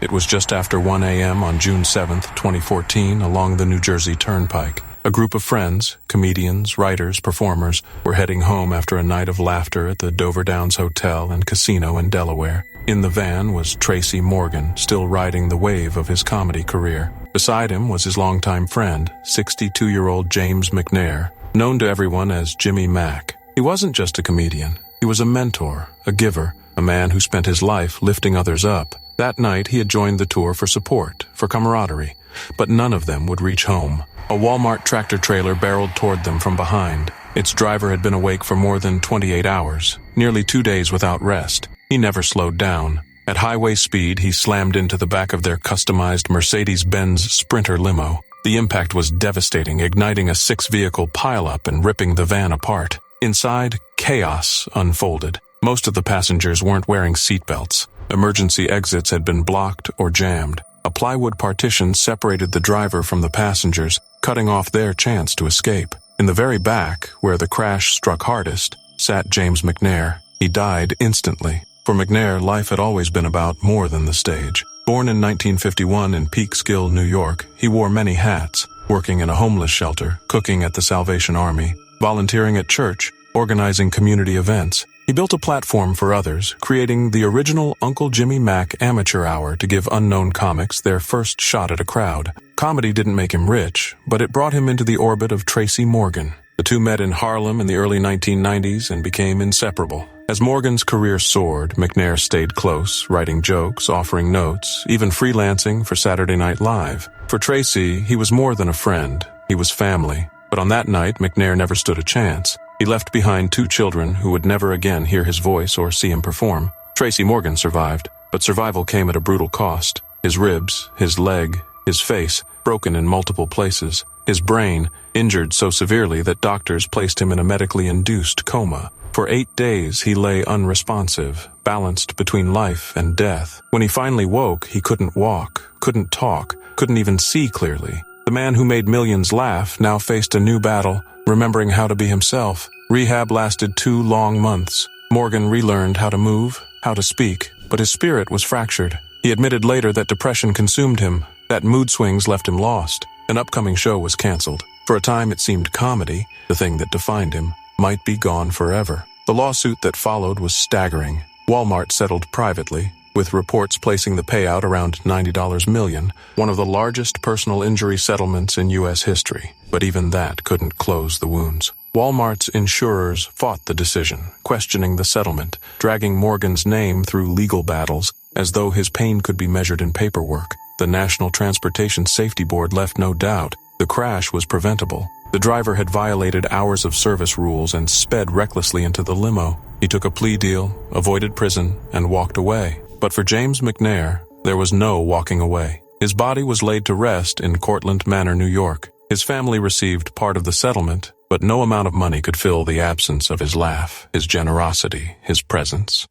It was just after 1 a.m. on June 7, 2014, along the New Jersey Turnpike. A group of friends, comedians, writers, performers, were heading home after a night of laughter at the Dover Downs Hotel and Casino in Delaware. In the van was Tracy Morgan, still riding the wave of his comedy career. Beside him was his longtime friend, 62-year-old James McNair, known to everyone as Jimmy Mack. He wasn't just a comedian. He was a mentor, a giver, a man who spent his life lifting others up. That night he had joined the tour for support, for camaraderie, but none of them would reach home. A Walmart tractor-trailer barreled toward them from behind. Its driver had been awake for more than 28 hours, nearly 2 days without rest. He never slowed down. At highway speed, he slammed into the back of their customized Mercedes-Benz Sprinter limo. The impact was devastating, igniting a 6-vehicle pileup and ripping the van apart. Inside, chaos unfolded. Most of the passengers weren't wearing seatbelts. Emergency exits had been blocked or jammed. A plywood partition separated the driver from the passengers, cutting off their chance to escape. In the very back, where the crash struck hardest, sat James McNair. He died instantly. For McNair, life had always been about more than the stage. Born in 1951 in Peekskill, New York, he wore many hats, working in a homeless shelter, cooking at the Salvation Army, volunteering at church, organizing community events. He built a platform for others, creating the original Uncle Jimmy Mack Amateur Hour to give unknown comics their first shot at a crowd. Comedy didn't make him rich, but it brought him into the orbit of Tracy Morgan. The two met in Harlem in the early 1990s and became inseparable. As Morgan's career soared, McNair stayed close, writing jokes, offering notes, even freelancing for Saturday Night Live. For Tracy, he was more than a friend. He was family. But on that night, McNair never stood a chance. He left behind 2 children who would never again hear his voice or see him perform. Tracy Morgan survived, but survival came at a brutal cost. His ribs, his leg, his face, broken in multiple places. His brain, injured so severely that doctors placed him in a medically induced coma. For 8 days, he lay unresponsive, balanced between life and death. When he finally woke, he couldn't walk, couldn't talk, couldn't even see clearly. The man who made millions laugh now faced a new battle, remembering how to be himself. Rehab lasted 2 long months. Morgan relearned how to move, how to speak, but his spirit was fractured. He admitted later that depression consumed him, that mood swings left him lost. An upcoming show was canceled. For a time it seemed comedy, the thing that defined him, might be gone forever. The lawsuit that followed was staggering. Walmart settled privately, with reports placing the payout around $90 million, one of the largest personal injury settlements in U.S. history. But even that couldn't close the wounds. Walmart's insurers fought the decision, questioning the settlement, dragging Morgan's name through legal battles, as though his pain could be measured in paperwork. The National Transportation Safety Board left no doubt. The crash was preventable. The driver had violated hours of service rules and sped recklessly into the limo. He took a plea deal, avoided prison, and walked away. But for James McNair, there was no walking away. His body was laid to rest in Cortlandt Manor, New York. His family received part of the settlement, but no amount of money could fill the absence of his laugh, his generosity, his presence.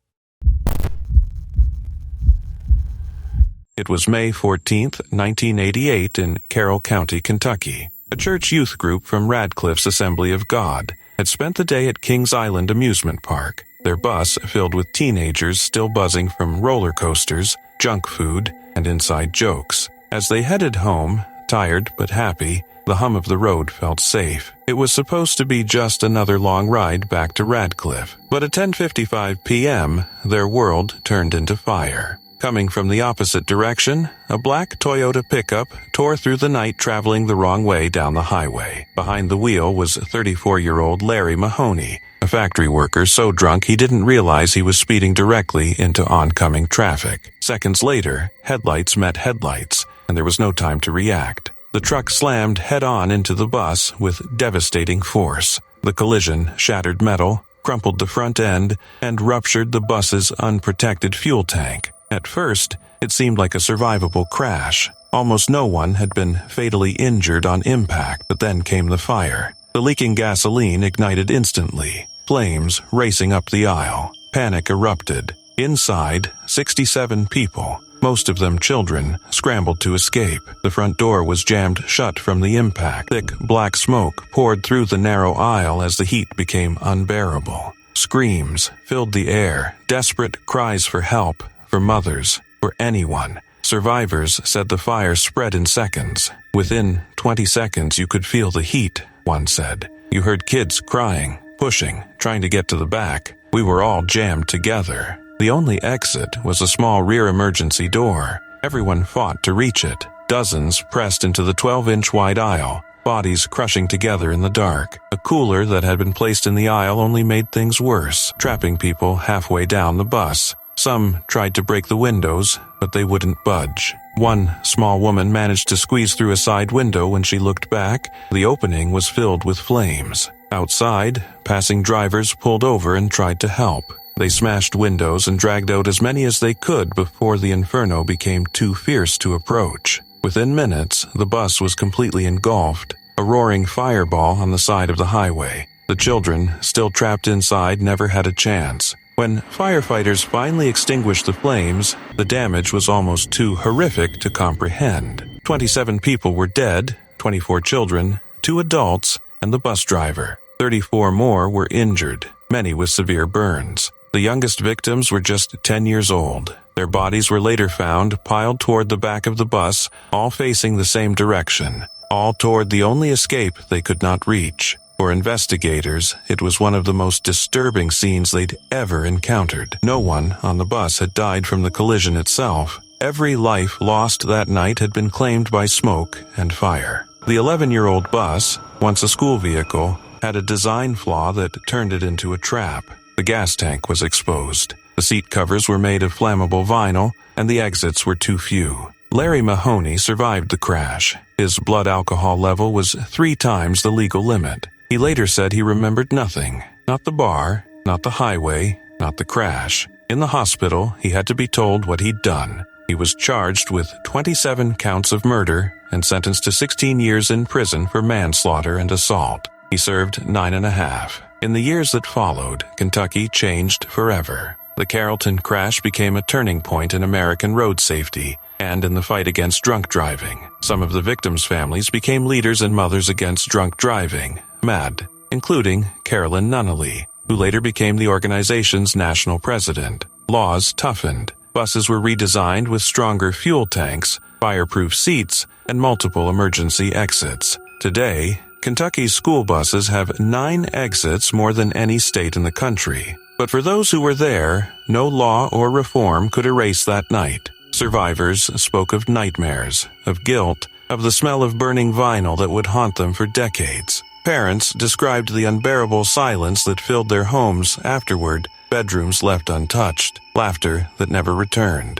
It was May 14, 1988, in Carroll County, Kentucky. A church youth group from Radcliffe's Assembly of God had spent the day at Kings Island Amusement Park, their bus filled with teenagers still buzzing from roller coasters, junk food, and inside jokes. As they headed home, tired but happy, the hum of the road felt safe. It was supposed to be just another long ride back to Radcliffe, but at 10:55 p.m., their world turned into fire. Coming from the opposite direction, a black Toyota pickup tore through the night traveling the wrong way down the highway. Behind the wheel was 34-year-old Larry Mahoney, a factory worker so drunk he didn't realize he was speeding directly into oncoming traffic. Seconds later, headlights met headlights, and there was no time to react. The truck slammed head-on into the bus with devastating force. The collision shattered metal, crumpled the front end, and ruptured the bus's unprotected fuel tank. At first, it seemed like a survivable crash. Almost no one had been fatally injured on impact, but then came the fire. The leaking gasoline ignited instantly, flames racing up the aisle. Panic erupted. Inside, 67 people, most of them children, scrambled to escape. The front door was jammed shut from the impact. Thick black smoke poured through the narrow aisle as the heat became unbearable. Screams filled the air, desperate cries for help, for mothers, for anyone. survivors said the fire spread in seconds. Within 20 seconds, you could feel the heat, one said. You heard kids crying, pushing, trying to get to the back. We were all jammed together. The only exit was a small rear emergency door. Everyone fought to reach it. Dozens pressed into the 12-inch wide aisle, bodies crushing together in the dark. A cooler that had been placed in the aisle only made things worse, trapping people halfway down the bus. Some tried to break the windows, but they wouldn't budge. One small woman managed to squeeze through a side window. When she looked back, the opening was filled with flames. Outside, passing drivers pulled over and tried to help. They smashed windows and dragged out as many as they could before the inferno became too fierce to approach. Within minutes, the bus was completely engulfed, a roaring fireball on the side of the highway. The children, still trapped inside, never had a chance. When firefighters finally extinguished the flames, the damage was almost too horrific to comprehend. 27 people were dead, 24 children, 2 adults, and the bus driver. 34 more were injured, many with severe burns. The youngest victims were just 10 years old. Their bodies were later found piled toward the back of the bus, all facing the same direction, all toward the only escape they could not reach. For investigators, it was one of the most disturbing scenes they'd ever encountered. No one on the bus had died from the collision itself. Every life lost that night had been claimed by smoke and fire. The 11-year-old bus, once a school vehicle, had a design flaw that turned it into a trap. The gas tank was exposed. The seat covers were made of flammable vinyl, and the exits were too few. Larry Mahoney survived the crash. His blood alcohol level was 3 times the legal limit. He later said he remembered nothing. Not the bar, not the highway, not the crash. In the hospital, he had to be told what he'd done. He was charged with 27 counts of murder and sentenced to 16 years in prison for manslaughter and assault. He served 9.5. In the years that followed, Kentucky changed forever. The Carrollton crash became a turning point in American road safety and in the fight against drunk driving. Some of the victims' families became leaders and mothers against drunk driving, MAD, including Carolyn Nunnally, who later became the organization's national president. Laws toughened. Buses were redesigned with stronger fuel tanks, fireproof seats, and multiple emergency exits. Today, Kentucky's school buses have 9 exits, more than any state in the country. But for those who were there, no law or reform could erase that night. Survivors spoke of nightmares, of guilt, of the smell of burning vinyl that would haunt them for decades. Parents described the unbearable silence that filled their homes afterward, bedrooms left untouched, laughter that never returned.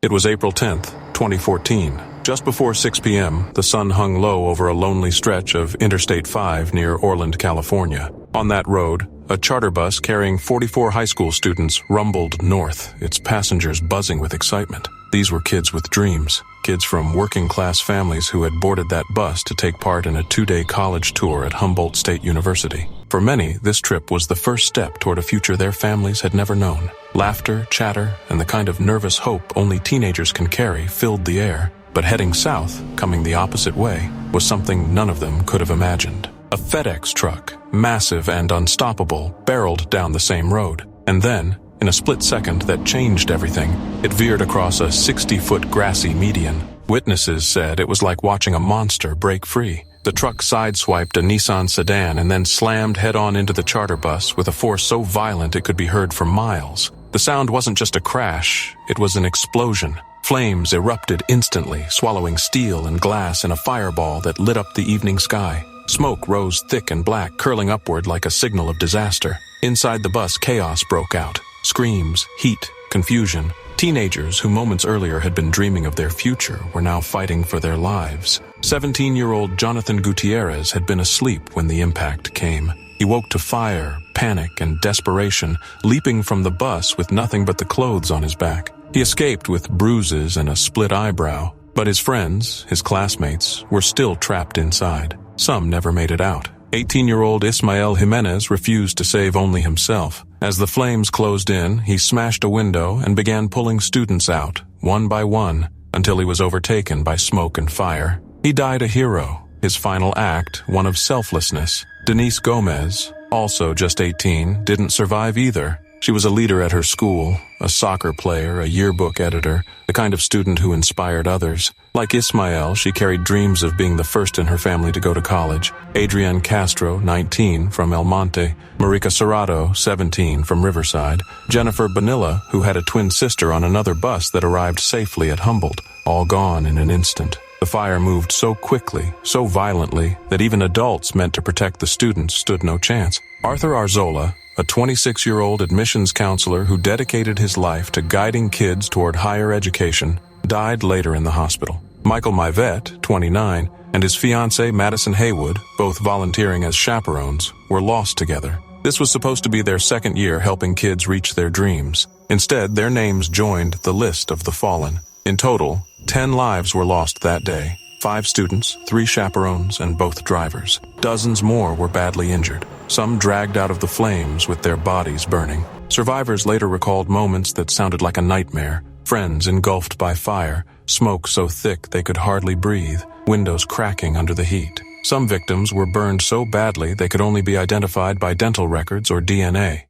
It was April 10th, 2014. Just before 6 p.m., the sun hung low over a lonely stretch of Interstate 5 near Orland, California. On that road, a charter bus carrying 44 high school students rumbled north, its passengers buzzing with excitement. These were kids with dreams, kids from working-class families who had boarded that bus to take part in a 2-day college tour at Humboldt State University. For many, this trip was the first step toward a future their families had never known. Laughter, chatter, and the kind of nervous hope only teenagers can carry filled the air. But heading south, coming the opposite way, was something none of them could have imagined. A FedEx truck, massive and unstoppable, barreled down the same road. And then, in a split second that changed everything, it veered across a 60-foot grassy median. Witnesses said it was like watching a monster break free. The truck sideswiped a Nissan sedan and then slammed head-on into the charter bus with a force so violent it could be heard for miles. The sound wasn't just a crash, it was an explosion. Flames erupted instantly, swallowing steel and glass in a fireball that lit up the evening sky. Smoke rose thick and black, curling upward like a signal of disaster. Inside the bus, chaos broke out. Screams, heat, confusion. Teenagers who moments earlier had been dreaming of their future were now fighting for their lives. 17-year-old Jonathan Gutierrez had been asleep when the impact came. He woke to fire, panic, and desperation, leaping from the bus with nothing but the clothes on his back. He escaped with bruises and a split eyebrow, but his friends, his classmates, were still trapped inside. Some never made it out. 18-year-old Ismael Jimenez refused to save only himself. As the flames closed in, he smashed a window and began pulling students out, one by one, until he was overtaken by smoke and fire. He died a hero, his final act one of selflessness. Denise Gomez, also just 18, didn't survive either. She was a leader at her school, a soccer player, a yearbook editor, the kind of student who inspired others. Like Ismael, she carried dreams of being the first in her family to go to college. Adrienne Castro, 19, from El Monte. Marika Serrato, 17, from Riverside. Jennifer Bonilla, who had a twin sister on another bus that arrived safely at Humboldt, all gone in an instant. The fire moved so quickly, so violently, that even adults meant to protect the students stood no chance. Arthur Arzola, a 26-year-old admissions counselor who dedicated his life to guiding kids toward higher education, died later in the hospital. Michael Mivette, 29, and his fiancée Madison Haywood, both volunteering as chaperones, were lost together. This was supposed to be their second year helping kids reach their dreams. Instead, their names joined the list of the fallen. In total, 10 lives were lost that day. 5 students, 3 chaperones, and both drivers. Dozens more were badly injured, some dragged out of the flames with their bodies burning. Survivors later recalled moments that sounded like a nightmare. Friends engulfed by fire, smoke so thick they could hardly breathe, windows cracking under the heat. Some victims were burned so badly they could only be identified by dental records or DNA.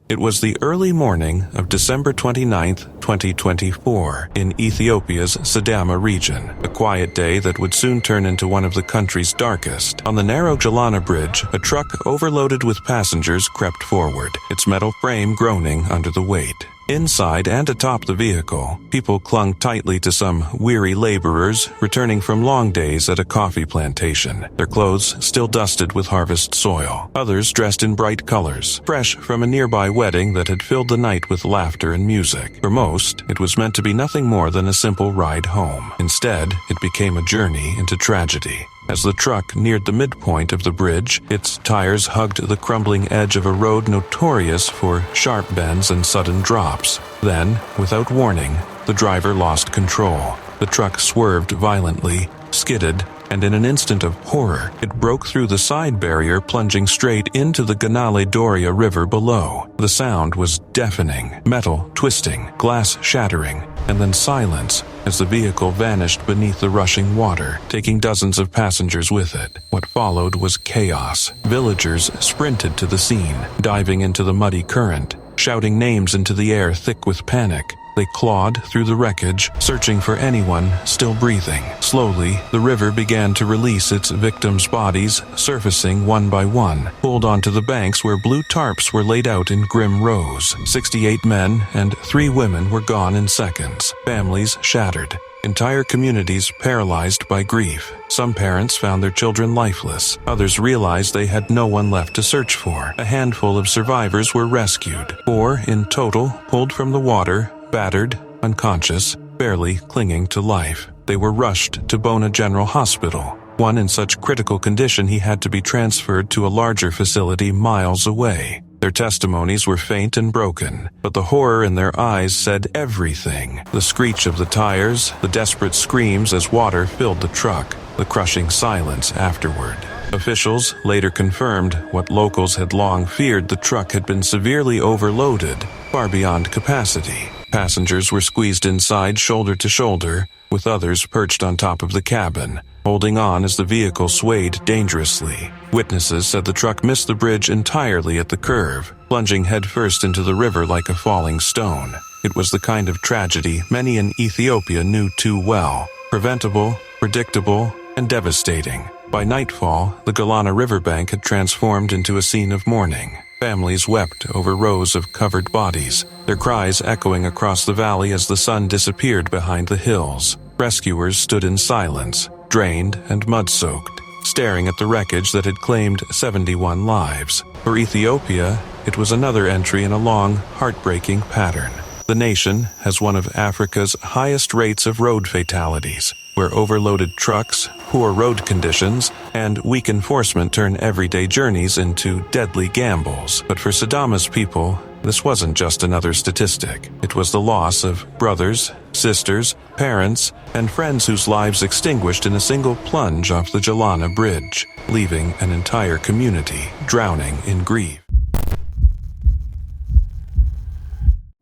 It was the early morning of December 29, 2024, in Ethiopia's Sidama region, a quiet day that would soon turn into one of the country's darkest. On the narrow Jalana Bridge, a truck overloaded with passengers crept forward, its metal frame groaning under the weight. Inside and atop the vehicle, people clung tightly to some weary laborers returning from long days at a coffee plantation, their clothes still dusted with harvest soil. Others dressed in bright colors, fresh from a nearby wedding that had filled the night with laughter and music. For most, it was meant to be nothing more than a simple ride home. Instead, it became a journey into tragedy. As the truck neared the midpoint of the bridge, its tires hugged the crumbling edge of a road notorious for sharp bends and sudden drops. Then, without warning, the driver lost control. The truck swerved violently, skidded, and in an instant of horror, it broke through the side barrier, plunging straight into the Ganale Doria River below. The sound was deafening, metal twisting, glass shattering, and then silence as the vehicle vanished beneath the rushing water, taking dozens of passengers with it. What followed was chaos. Villagers sprinted to the scene, diving into the muddy current, shouting names into the air thick with panic. They clawed through the wreckage, searching for anyone still breathing. Slowly, the river began to release its victims' bodies, surfacing one by one, pulled onto the banks where blue tarps were laid out in grim rows. 68 men and 3 women were gone in seconds, families shattered, entire communities paralyzed by grief. Some parents found their children lifeless. Others realized they had no one left to search for. A handful of survivors were rescued. 4 in total pulled from the water, battered, unconscious, barely clinging to life. They were rushed to Bona General Hospital, one in such critical condition he had to be transferred to a larger facility miles away. Their testimonies were faint and broken, but the horror in their eyes said everything. The screech of the tires, the desperate screams as water filled the truck, the crushing silence afterward. Officials later confirmed what locals had long feared: the truck had been severely overloaded, far beyond capacity. Passengers were squeezed inside shoulder to shoulder, with others perched on top of the cabin, holding on as the vehicle swayed dangerously. Witnesses said the truck missed the bridge entirely at the curve, plunging headfirst into the river like a falling stone. It was the kind of tragedy many in Ethiopia knew too well: preventable, predictable, and devastating. By nightfall, the Galana riverbank had transformed into a scene of mourning. Families wept over rows of covered bodies, their cries echoing across the valley as the sun disappeared behind the hills. Rescuers stood in silence, drained and mud-soaked, staring at the wreckage that had claimed 71 lives. For Ethiopia, it was another entry in a long, heartbreaking pattern. The nation has one of Africa's highest rates of road fatalities, where overloaded trucks, poor road conditions, and weak enforcement turn everyday journeys into deadly gambles. But for Sidama's people, this wasn't just another statistic. It was the loss of brothers, sisters, parents, and friends whose lives extinguished in a single plunge off the Jalana Bridge, leaving an entire community drowning in grief.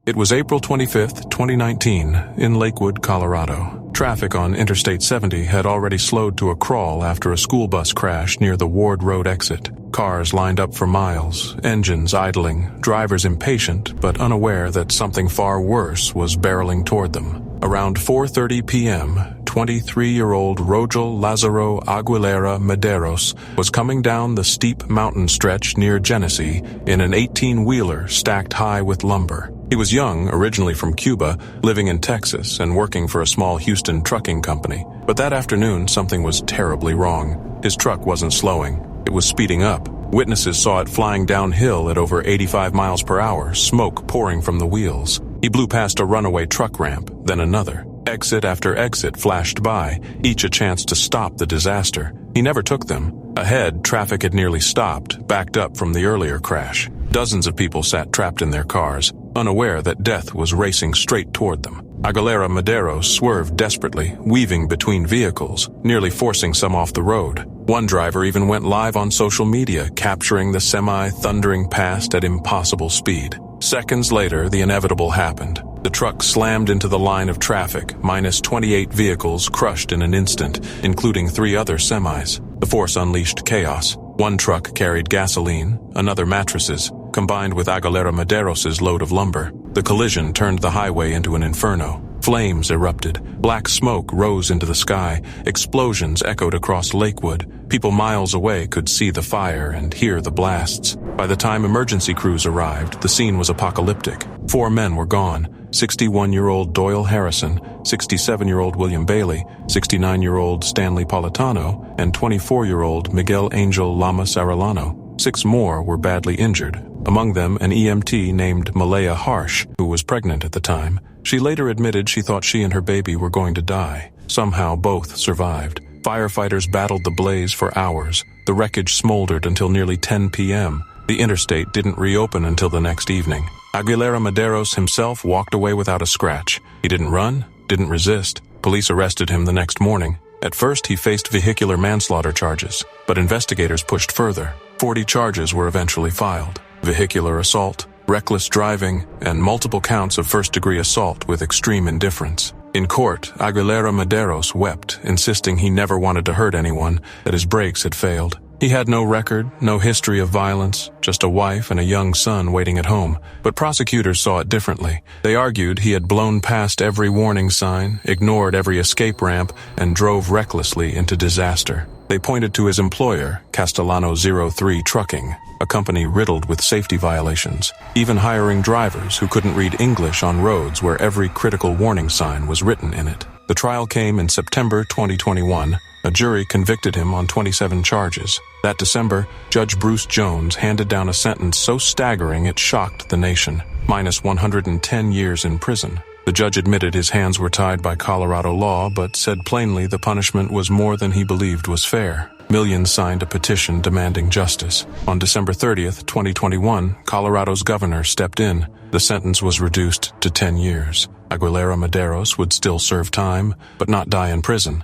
It was April 25, 2019, in Lakewood, Colorado. Traffic on Interstate 70 had already slowed to a crawl after a school bus crash near the Ward Road exit. Cars lined up for miles, engines idling, drivers impatient but unaware that something far worse was barreling toward them. Around 4:30 p.m., 23-year-old Rogel Lazaro Aguilera Medeiros was coming down the steep mountain stretch near Genesee in an 18-wheeler stacked high with lumber. He was young, originally from Cuba, living in Texas and working for a small Houston trucking company. But that afternoon, something was terribly wrong. His truck wasn't slowing. It was speeding up. Witnesses saw it flying downhill at over 85 miles per hour, smoke pouring from the wheels. He blew past a runaway truck ramp, then another. Exit after exit flashed by, each a chance to stop the disaster. He never took them. Ahead, traffic had nearly stopped, backed up from the earlier crash. Dozens of people sat trapped in their cars, unaware that death was racing straight toward them. Aguilera Medeiros swerved desperately, weaving between vehicles, nearly forcing some off the road. One driver even went live on social media, capturing the semi thundering past at impossible speed. Seconds later, the inevitable happened. The truck slammed into the line of traffic, minus 28 vehicles crushed in an instant, including 3 other semis. The force unleashed chaos. One truck carried gasoline, another mattresses, combined with Aguilera Medeiros' load of lumber. The collision turned the highway into an inferno. Flames erupted. Black smoke rose into the sky. Explosions echoed across Lakewood. People miles away could see the fire and hear the blasts. By the time emergency crews arrived, the scene was apocalyptic. 4 men were gone. 61-year-old Doyle Harrison, 67-year-old William Bailey, 69-year-old Stanley Politano, and 24-year-old Miguel Angel Lamas Arellano. 6 more were badly injured, among them an EMT named Malaya Harsh, who was pregnant at the time. She later admitted she thought she and her baby were going to die. Somehow both survived. Firefighters battled the blaze for hours. The wreckage smoldered until nearly 10 p.m. The interstate didn't reopen until the next evening. Aguilera Medeiros himself walked away without a scratch. He didn't run, didn't resist. Police arrested him the next morning. At first, he faced vehicular manslaughter charges, but investigators pushed further. 40 charges were eventually filed: vehicular assault, reckless driving, and multiple counts of first-degree assault with extreme indifference. In court, Aguilera Medeiros wept, insisting he never wanted to hurt anyone, that his brakes had failed. He had no record, no history of violence, just a wife and a young son waiting at home. But prosecutors saw it differently. They argued he had blown past every warning sign, ignored every escape ramp, and drove recklessly into disaster. They pointed to his employer, Castellano 03 Trucking, a company riddled with safety violations, even hiring drivers who couldn't read English on roads where every critical warning sign was written in it. The trial came in September 2021. A jury convicted him on 27 charges. That December, Judge Bruce Jones handed down a sentence so staggering it shocked the nation, minus 110 years in prison. The judge admitted his hands were tied by Colorado law, but said plainly the punishment was more than he believed was fair. Millions signed a petition demanding justice. On December 30th, 2021, Colorado's governor stepped in. The sentence was reduced to 10 years. Aguilera Medeiros would still serve time, but not die in prison.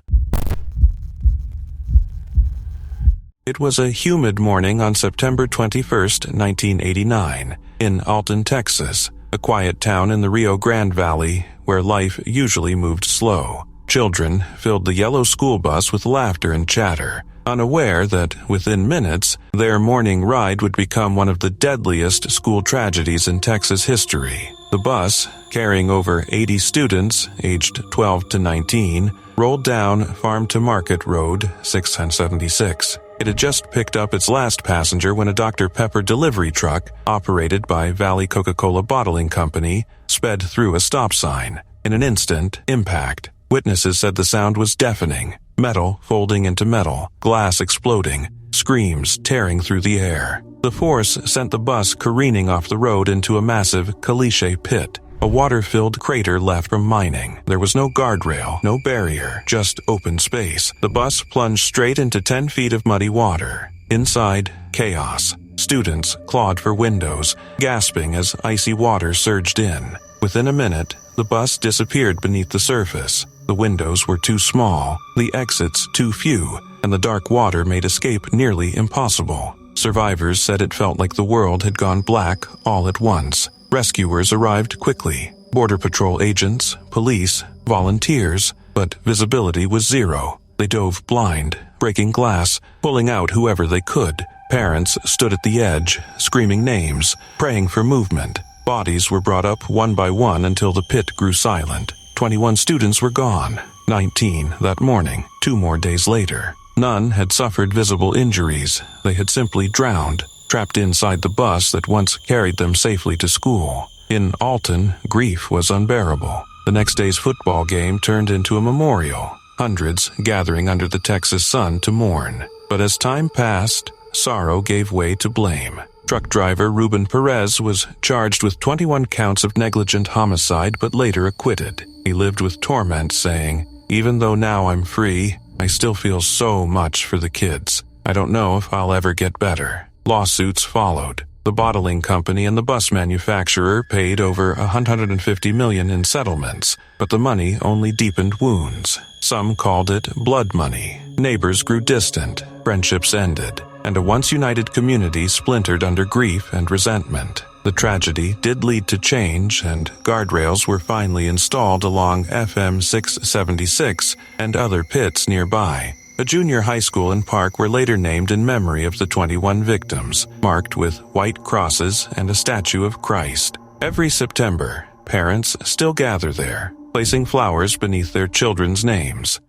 It was a humid morning on September 21st, 1989, in Alton, Texas, a quiet town in the Rio Grande Valley where life usually moved slow. Children filled the yellow school bus with laughter and chatter, unaware that within minutes, their morning ride would become one of the deadliest school tragedies in Texas history. The bus, carrying over 80 students aged 12 to 19, rolled down Farm to Market Road 676. It had just picked up its last passenger when a Dr. Pepper delivery truck, operated by Valley Coca-Cola Bottling Company, sped through a stop sign. In an instant, impact. Witnesses said the sound was deafening. Metal folding into metal, glass exploding, screams tearing through the air. The force sent the bus careening off the road into a massive caliche pit, a water-filled crater left from mining. There was no guardrail, no barrier, just open space. The bus plunged straight into 10 feet of muddy water. Inside, chaos. Students clawed for windows, gasping as icy water surged in. Within a minute, the bus disappeared beneath the surface. The windows were too small, the exits too few, and the dark water made escape nearly impossible. Survivors said it felt like the world had gone black all at once. Rescuers arrived quickly. Border Patrol agents, police, volunteers, but visibility was zero. They dove blind, breaking glass, pulling out whoever they could. Parents stood at the edge, screaming names, praying for movement. Bodies were brought up one by one until the pit grew silent. 21 students were gone, 19 that morning, 2 more days later. None had suffered visible injuries. They had simply drowned, trapped inside the bus that once carried them safely to school. In Alton, grief was unbearable. The next day's football game turned into a memorial, hundreds gathering under the Texas sun to mourn. But as time passed, sorrow gave way to blame. Truck driver Ruben Perez was charged with 21 counts of negligent homicide but later acquitted. He lived with torment, saying, "Even though now I'm free, I still feel so much for the kids. I don't know if I'll ever get better." Lawsuits followed. The bottling company and the bus manufacturer paid over $150 million in settlements, but the money only deepened wounds. Some called it blood money. Neighbors grew distant, friendships ended, and a once-united community splintered under grief and resentment. The tragedy did lead to change, and guardrails were finally installed along FM 676 and other pits nearby. A junior high school and park were later named in memory of the 21 victims, marked with white crosses and a statue of Christ. Every September, parents still gather there, placing flowers beneath their children's names.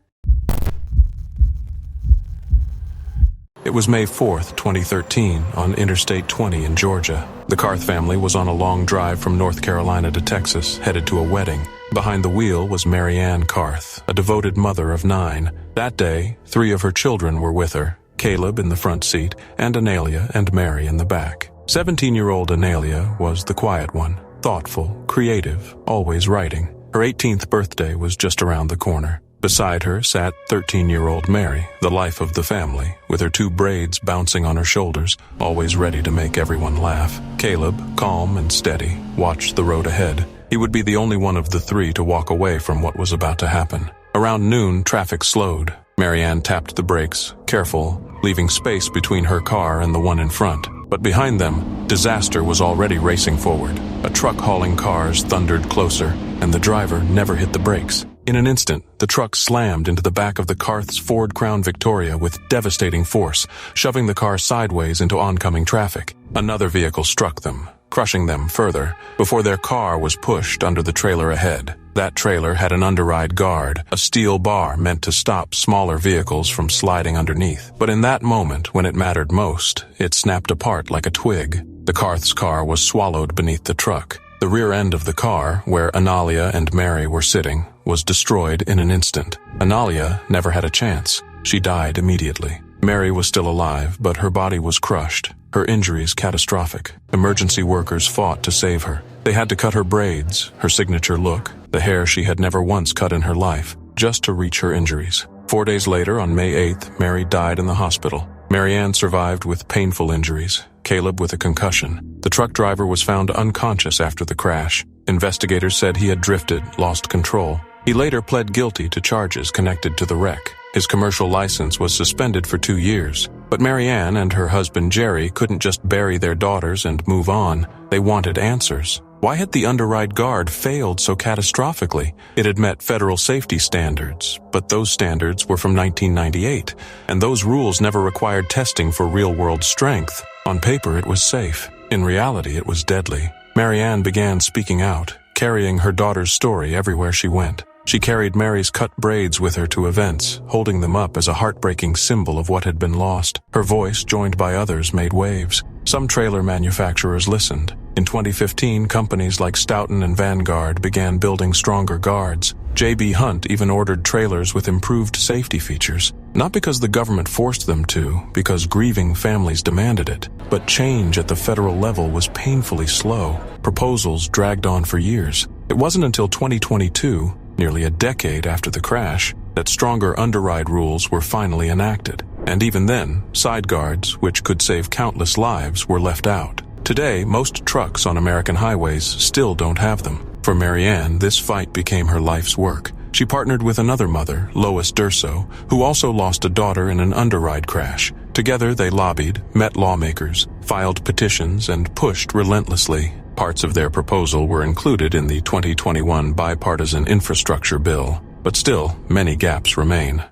It was May 4th, 2013, on Interstate 20 in Georgia. The Carth family was on a long drive from North Carolina to Texas, headed to a wedding. Behind the wheel was Mary Ann Carth, a devoted mother of 9. That day, 3 of her children were with her, Caleb in the front seat, and Analia and Mary in the back. 17-year-old Analia was the quiet one, thoughtful, creative, always writing. Her 18th birthday was just around the corner. Beside her sat 13-year-old Mary, the life of the family, with her 2 braids bouncing on her shoulders, always ready to make everyone laugh. Caleb, calm and steady, watched the road ahead. He would be the only one of the 3 to walk away from what was about to happen. Around noon, traffic slowed. Mary Ann tapped the brakes, careful, leaving space between her car and the one in front. But behind them, disaster was already racing forward. A truck hauling cars thundered closer, and the driver never hit the brakes. In an instant, the truck slammed into the back of the Carth's Ford Crown Victoria with devastating force, shoving the car sideways into oncoming traffic. Another vehicle struck them, crushing them further, before their car was pushed under the trailer ahead. That trailer had an Underride guard, a steel bar meant to stop smaller vehicles from sliding underneath. But in that moment, when it mattered most, it snapped apart like a twig. The Carth's car was swallowed beneath the truck. The rear end of the car, where Analia and Mary were sitting, was destroyed in an instant. Analia never had a chance. She died immediately. Mary was still alive, but her body was crushed, her injuries catastrophic. Emergency workers fought to save her. They had to cut her braids, her signature look, the hair she had never once cut in her life, just to reach her injuries. 4 days later, on May 8th, Mary died in the hospital. Mary Ann survived with painful injuries, Caleb with a concussion. The truck driver was found unconscious after the crash. Investigators said he had drifted, lost control. He later pled guilty to charges connected to the wreck. His commercial license was suspended for 2 years. But Mary Ann and her husband Jerry couldn't just bury their daughters and move on. They wanted answers. Why had the Underride guard failed so catastrophically? It had met federal safety standards, but those standards were from 1998, and those rules never required testing for real-world strength. On paper, it was safe. In reality, it was deadly. Mary Ann began speaking out, carrying her daughter's story everywhere she went. She carried Mary's cut braids with her to events, holding them up as a heartbreaking symbol of what had been lost. Her voice, joined by others, made waves. Some trailer manufacturers listened. In 2015, companies like Stoughton and Vanguard began building stronger guards. J.B. Hunt even ordered trailers with improved safety features. Not because the government forced them to, because grieving families demanded it. But change at the federal level was painfully slow. Proposals dragged on for years. It wasn't until 2022, nearly a decade after the crash, that stronger Underride rules were finally enacted. And even then, side guards, which could save countless lives, were left out. Today, most trucks on American highways still don't have them. For Mary Ann, this fight became her life's work. She partnered with another mother, Lois Durso, who also lost a daughter in an Underride crash. Together, they lobbied, met lawmakers, filed petitions, and pushed relentlessly. Parts of their proposal were included in the 2021 bipartisan infrastructure bill. but still many gaps remain.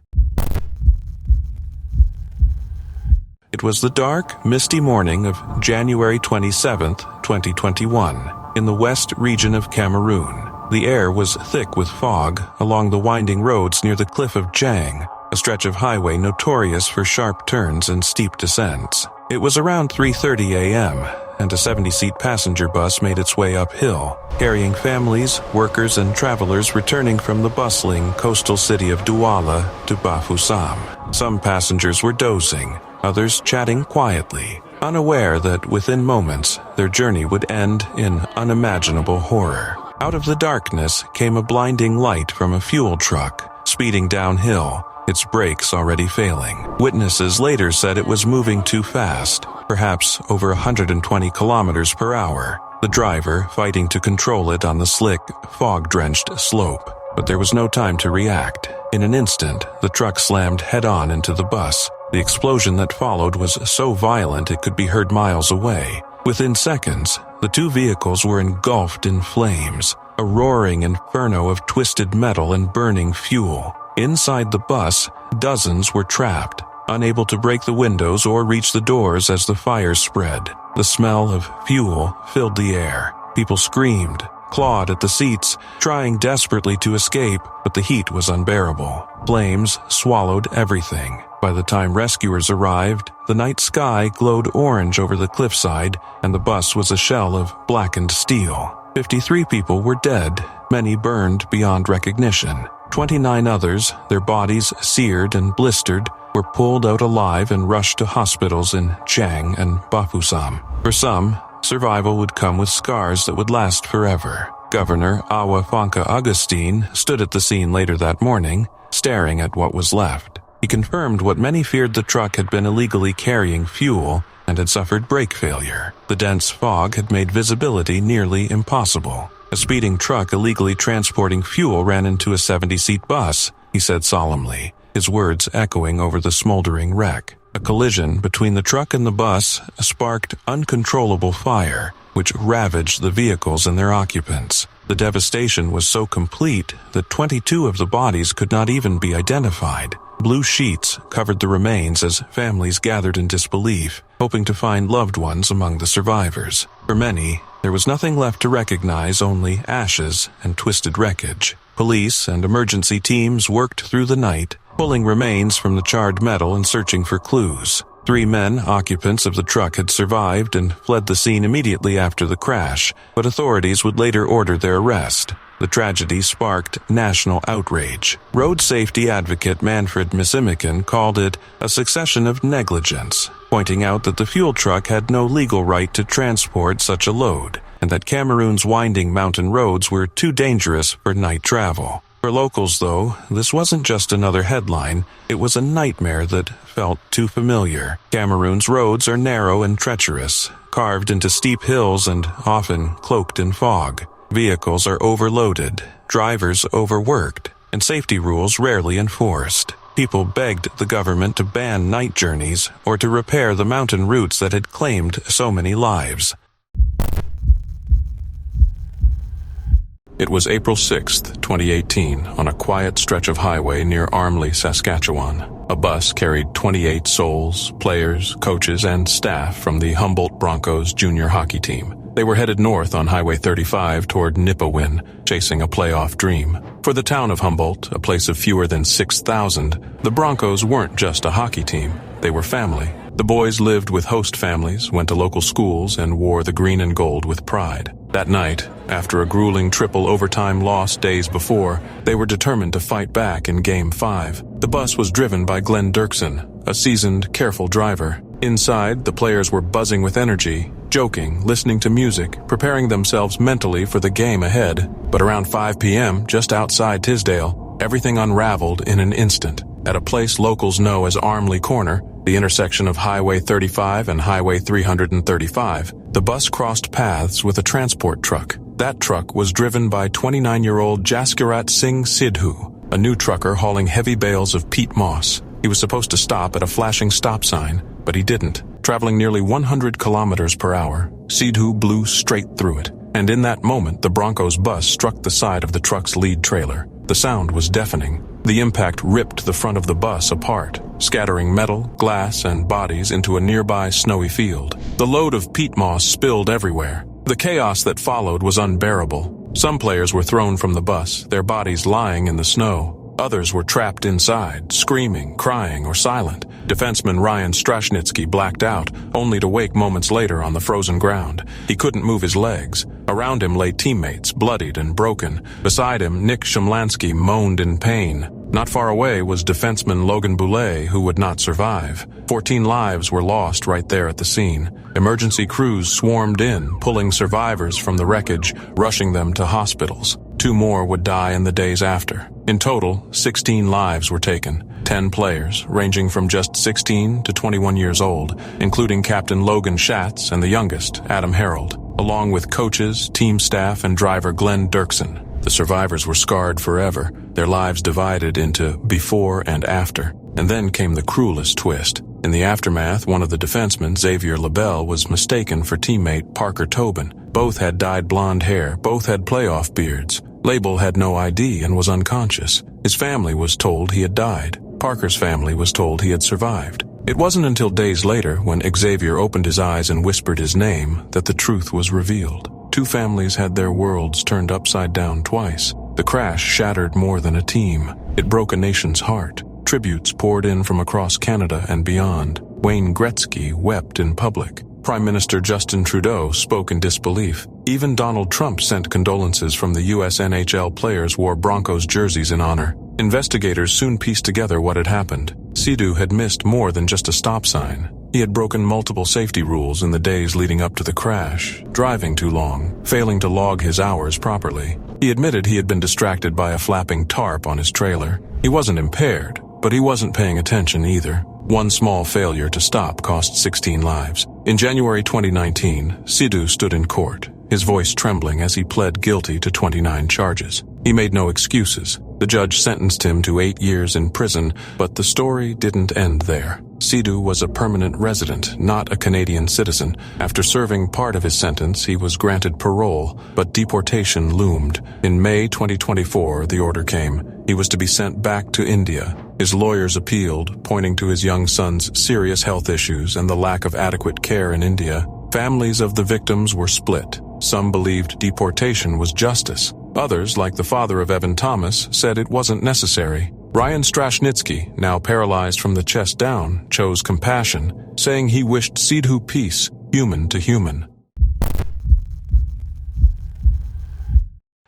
It was the dark, misty morning of January 27, 2021, in the west region of Cameroon. The air was thick with fog along the winding roads near the cliff of Jang, a stretch of highway notorious for sharp turns and steep descents. It was around 3:30 a.m., and a 70-seat passenger bus made its way uphill, carrying families, workers, and travelers returning from the bustling coastal city of Douala to Bafoussam. Some passengers were dozing, others chatting quietly, unaware that within moments their journey would end in unimaginable horror. Out of the darkness came a blinding light from a fuel truck, speeding downhill, its brakes already failing. Witnesses later said it was moving too fast, perhaps over 120 kilometers per hour, the driver fighting to control it on the slick, fog-drenched slope. But there was no time to react. In an instant, the truck slammed head-on into the bus. The explosion that followed was so violent it could be heard miles away. Within seconds, the two vehicles were engulfed in flames, a roaring inferno of twisted metal and burning fuel. Inside the bus, dozens were trapped, unable to break the windows or reach the doors as the fire spread. The smell of fuel filled the air. People screamed, clawed at the seats, trying desperately to escape, but the heat was unbearable. Flames swallowed everything. By the time rescuers arrived, the night sky glowed orange over the cliffside, and the bus was a shell of blackened steel. 53 people were dead, many burned beyond recognition. 29 others, their bodies seared and blistered, were pulled out alive and rushed to hospitals in Chang and Bafoussam. For some, survival would come with scars that would last forever. Governor Awa Fonka Augustine stood at the scene later that morning, staring at what was left. He confirmed what many feared: the truck had been illegally carrying fuel and had suffered brake failure. The dense fog had made visibility nearly impossible. A speeding truck illegally transporting fuel ran into a 70-seat bus, he said solemnly, his words echoing over the smoldering wreck. A collision between the truck and the bus sparked uncontrollable fire, which ravaged the vehicles and their occupants. The devastation was so complete that 22 of the bodies could not even be identified. Blue sheets covered the remains as families gathered in disbelief, hoping to find loved ones among the survivors. For many, there was nothing left to recognize, only ashes and twisted wreckage. Police and emergency teams worked through the night, pulling remains from the charred metal and searching for clues. 3 men, occupants of the truck, had survived and fled the scene immediately after the crash, but authorities would later order their arrest. The tragedy sparked national outrage. Road safety advocate Manfred Missimikan called it a succession of negligence, pointing out that the fuel truck had no legal right to transport such a load, and that Cameroon's winding mountain roads were too dangerous for night travel. For locals, though, this wasn't just another headline, it was a nightmare that felt too familiar. Cameroon's roads are narrow and treacherous, carved into steep hills and often cloaked in fog. Vehicles are overloaded, drivers overworked, and safety rules rarely enforced. People begged the government to ban night journeys or to repair the mountain routes that had claimed so many lives. It was April 6, 2018, on a quiet stretch of highway near Armley, Saskatchewan. A bus carried 28 souls, players, coaches, and staff from the Humboldt Broncos junior hockey team. They were headed north on Highway 35 toward Nipawin, chasing a playoff dream. For the town of Humboldt, a place of fewer than 6,000, the Broncos weren't just a hockey team. They were family. The boys lived with host families, went to local schools, and wore the green and gold with pride. That night, after a grueling triple overtime loss days before, they were determined to fight back in Game 5. The bus was driven by Glenn Dirksen, a seasoned, careful driver. Inside, the players were buzzing with energy, joking, listening to music, preparing themselves mentally for the game ahead. But around 5 p.m., just outside Tisdale, everything unraveled in an instant. At a place locals know as Armley Corner, the intersection of Highway 35 and Highway 335, the bus crossed paths with a transport truck. That truck was driven by 29-year-old Jaskirat Singh Sidhu, a new trucker hauling heavy bales of peat moss. He was supposed to stop at a flashing stop sign, but he didn't. Traveling nearly 100 kilometers per hour, Sidhu blew straight through it. And in that moment, the Broncos bus struck the side of the truck's lead trailer. The sound was deafening. The impact ripped the front of the bus apart, scattering metal, glass, and bodies into a nearby snowy field. The load of peat moss spilled everywhere. The chaos that followed was unbearable. Some players were thrown from the bus, their bodies lying in the snow. Others were trapped inside, screaming, crying, or silent. Defenseman Ryan Strashnitsky blacked out, only to wake moments later on the frozen ground. He couldn't move his legs. Around him lay teammates, bloodied and broken. Beside him, Nick Shumlansky moaned in pain. Not far away was defenseman Logan Boulet, who would not survive. 14 lives were lost right there at the scene. Emergency crews swarmed in, pulling survivors from the wreckage, rushing them to hospitals. 2 more would die in the days after. In total, 16 lives were taken. 10 players, ranging from just 16 to 21 years old, including Captain Logan Schatz and the youngest, Adam Harold, along with coaches, team staff, and driver Glenn Dirksen. The survivors were scarred forever, their lives divided into before and after. And then came the cruelest twist. In the aftermath, one of the defensemen, Xavier Labelle, was mistaken for teammate Parker Tobin. Both had dyed blonde hair, both had playoff beards. Label had no ID and was unconscious. His family was told he had died. Parker's family was told he had survived. It wasn't until days later, when Xavier opened his eyes and whispered his name, that the truth was revealed. 2 families had their worlds turned upside down twice. The crash shattered more than a team. It broke a nation's heart. Tributes poured in from across Canada and beyond. Wayne Gretzky wept in public. Prime Minister Justin Trudeau spoke in disbelief. Even Donald Trump sent condolences from the U.S. NHL players wore Broncos jerseys in honor. Investigators soon pieced together what had happened. Sidhu had missed more than just a stop sign. He had broken multiple safety rules in the days leading up to the crash, driving too long, failing to log his hours properly. He admitted he had been distracted by a flapping tarp on his trailer. He wasn't impaired, but he wasn't paying attention either. One small failure to stop cost 16 lives. In January 2019, Sidhu stood in court, his voice trembling as he pled guilty to 29 charges. He made no excuses. The judge sentenced him to 8 years in prison, but the story didn't end there. Sidhu was a permanent resident, not a Canadian citizen. After serving part of his sentence, he was granted parole, but deportation loomed. In May 2024, the order came. He was to be sent back to India. His lawyers appealed, pointing to his young son's serious health issues and the lack of adequate care in India. Families of the victims were split. Some believed deportation was justice. Others, like the father of Evan Thomas, said it wasn't necessary. Ryan Strashnitsky, now paralyzed from the chest down, chose compassion, saying he wished Sidhu peace, human to human.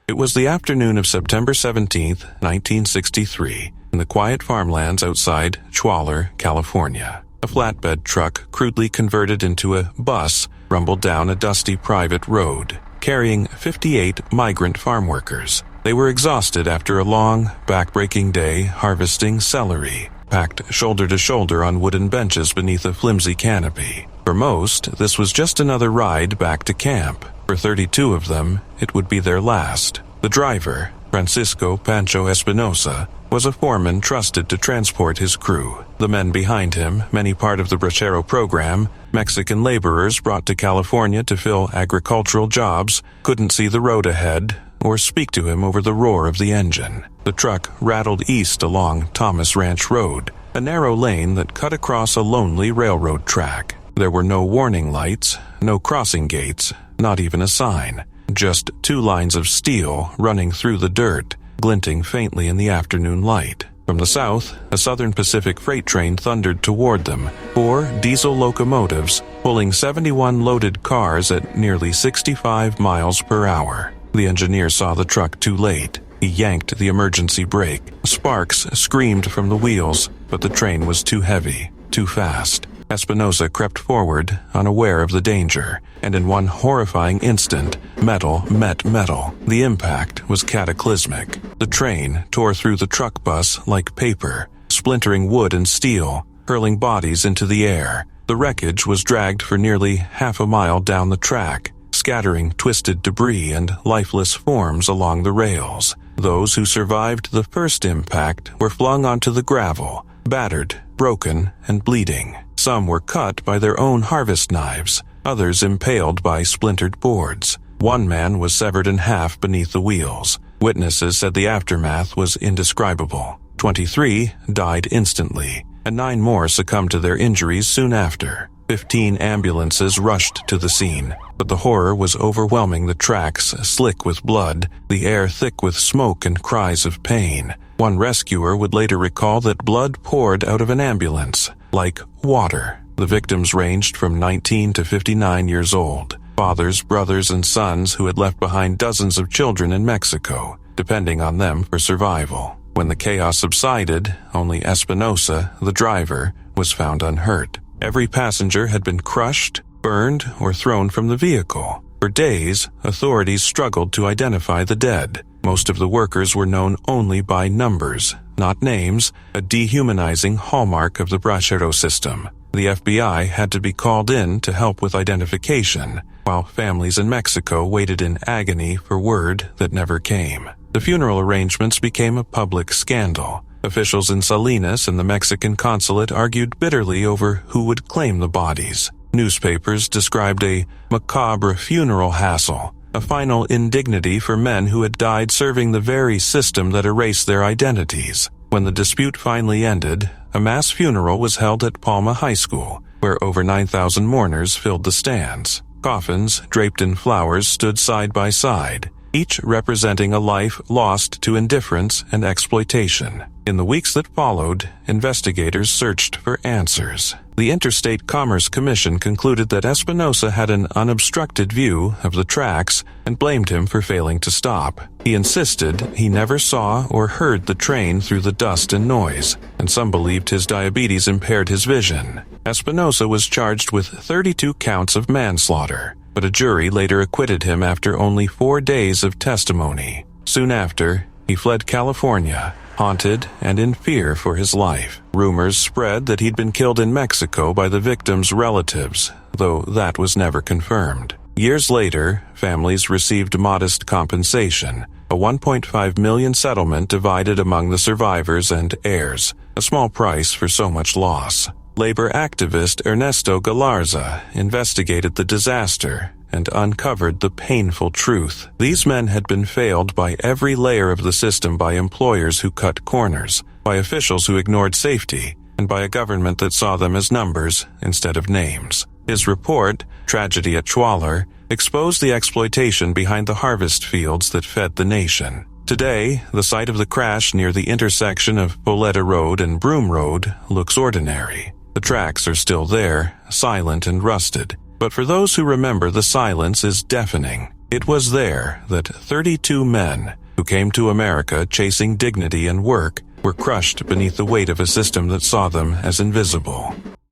It was the afternoon of September 17, 1963, in the quiet farmlands outside Schwaller, California. A flatbed truck, crudely converted into a bus, rumbled down a dusty private road, carrying 58 migrant farm workers. They were exhausted after a long, back-breaking day harvesting celery, packed shoulder to shoulder on wooden benches beneath a flimsy canopy. For most, this was just another ride back to camp. For 32 of them, it would be their last. The driver, Francisco Pancho Espinosa, was a foreman trusted to transport his crew. The men behind him, many part of the Bracero program, Mexican laborers brought to California to fill agricultural jobs, couldn't see the road ahead or speak to him over the roar of the engine. The truck rattled east along Thomas Ranch Road, a narrow lane that cut across a lonely railroad track. There were no warning lights, no crossing gates, not even a sign. Just 2 lines of steel running through the dirt, glinting faintly in the afternoon light. From the south, a Southern Pacific freight train thundered toward them, 4 diesel locomotives pulling 71 loaded cars at nearly 65 miles per hour. The engineer saw the truck too late. He yanked the emergency brake. Sparks screamed from the wheels, but the train was too heavy, too fast. Espinosa crept forward, unaware of the danger, and in one horrifying instant, metal met metal. The impact was cataclysmic. The train tore through the truck bus like paper, splintering wood and steel, hurling bodies into the air. The wreckage was dragged for nearly half a mile down the track, scattering twisted debris and lifeless forms along the rails. Those who survived the first impact were flung onto the gravel, battered, broken, and bleeding. Some were cut by their own harvest knives, others impaled by splintered boards. One man was severed in half beneath the wheels. Witnesses said the aftermath was indescribable. 23 died instantly, and 9 more succumbed to their injuries soon after. 15 ambulances rushed to the scene, but the horror was overwhelming. The tracks slick with blood, the air thick with smoke and cries of pain. One rescuer would later recall that blood poured out of an ambulance, like water. The victims ranged from 19 to 59 years old, fathers, brothers, and sons who had left behind dozens of children in Mexico, depending on them for survival. When the chaos subsided, only Espinosa, the driver, was found unhurt. Every passenger had been crushed, burned, or thrown from the vehicle. For days, authorities struggled to identify the dead. Most of the workers were known only by numbers, not names, a dehumanizing hallmark of the Bracero system. The FBI had to be called in to help with identification, while families in Mexico waited in agony for word that never came. The funeral arrangements became a public scandal. Officials in Salinas and the Mexican consulate argued bitterly over who would claim the bodies. Newspapers described a macabre funeral hassle, a final indignity for men who had died serving the very system that erased their identities. When the dispute finally ended, a mass funeral was held at Palma High School, where over 9,000 mourners filled the stands. Coffins, draped in flowers, stood side by side, each representing a life lost to indifference and exploitation. In the weeks that followed, investigators searched for answers. The Interstate Commerce Commission concluded that Espinosa had an unobstructed view of the tracks and blamed him for failing to stop. He insisted he never saw or heard the train through the dust and noise, and some believed his diabetes impaired his vision. Espinosa was charged with 32 counts of manslaughter, but a jury later acquitted him after only 4 days of testimony. Soon after, he fled California, haunted and in fear for his life. Rumors spread that he'd been killed in Mexico by the victims' relatives, though that was never confirmed. Years later, families received modest compensation, a $1.5 million settlement divided among the survivors and heirs, a small price for so much loss. Labor activist Ernesto Galarza investigated the disaster and uncovered the painful truth. These men had been failed by every layer of the system, by employers who cut corners, by officials who ignored safety, and by a government that saw them as numbers instead of names. His report, Tragedy at Schwaller, exposed the exploitation behind the harvest fields that fed the nation. Today, the site of the crash near the intersection of Boleta Road and Broome Road looks ordinary. The tracks are still there, silent and rusted. But for those who remember, the silence is deafening. It was there that 32 men who came to America chasing dignity and work were crushed beneath the weight of a system that saw them as invisible.